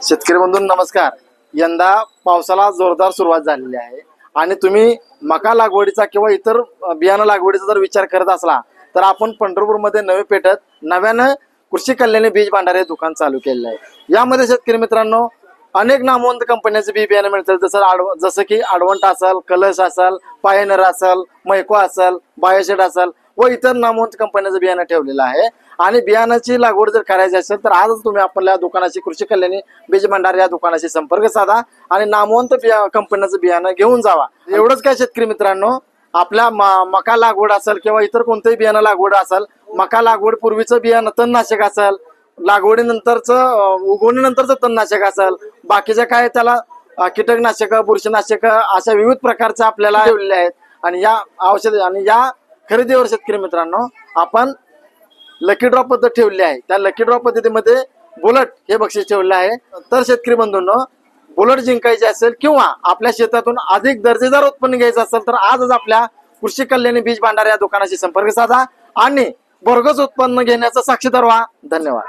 शेतकरी बंधू नमस्कार। यंदा पावसाला जोरदार सुरुवात झालेली आहे आणि तुम्ही मका लागवडीचा किंवा इतर बियाणं लागवडीचा जर विचार करत असला तर आपण पंढरपूरमध्ये नवी पेठेत नव्यानं कृषी कल्याणी बीज भांडार हे दुकान चालू केलेलं आहे। यामध्ये शेतकरी मित्रांनो अनेक नामवंत कंपन्यांचे बी बियाणं मिळतात, जसं की ॲडव्हान्ट असेल, कलश असेल, पायनर असेल, मैको असेल, बायोशेड असेल व इतर नामवंत कंपन्यांचं बियाणं ठेवलेलं आहे। आणि बियाणाची लागवड जर करायची असेल तर आजच तुम्ही आपल्या दुकानाची कृषी कल्याणी बीज भांडार या दुकानाशी संपर्क साधा आणि नामवंत कंपन्यांचं बियाणं घेऊन जावा। एवढंच काय शेतकरी मित्रांनो, आपल्या मका लागवड असेल किंवा इतर कोणतेही बियाणं लागवड असेल, मका लागवड पूर्वीचं बियाणं तणनाशक असेल, लागवडीनंतरचं उगवणीनंतरचं तणनाशक असेल, बाकीच्या काय त्याला कीटकनाशक, बुरशीनाशक अशा विविध प्रकारचे आपल्याला ठेवलेले आहेत। आणि या औषध आणि या खरेदीवर शेतकरी मित्रांनो आपण लकी ड्रॉप पद्धत ठेवली आहे। त्या लकी ड्रॉप पद्धतीमध्ये बुलेट हे बक्षीस ठेवले आहे। तर शेतकरी बंधूंनो, बुलेट जिंकायचे असेल किंवा आपल्या शेतातून अधिक दर्जेदार उत्पन्न घ्यायचं असेल तर आजच आपल्या कृषी कल्याणी बीज भांडार या दुकानाशी संपर्क साधा आणि भरघोस उत्पन्न घेण्याचा साक्षीदार व्हा। धन्यवाद।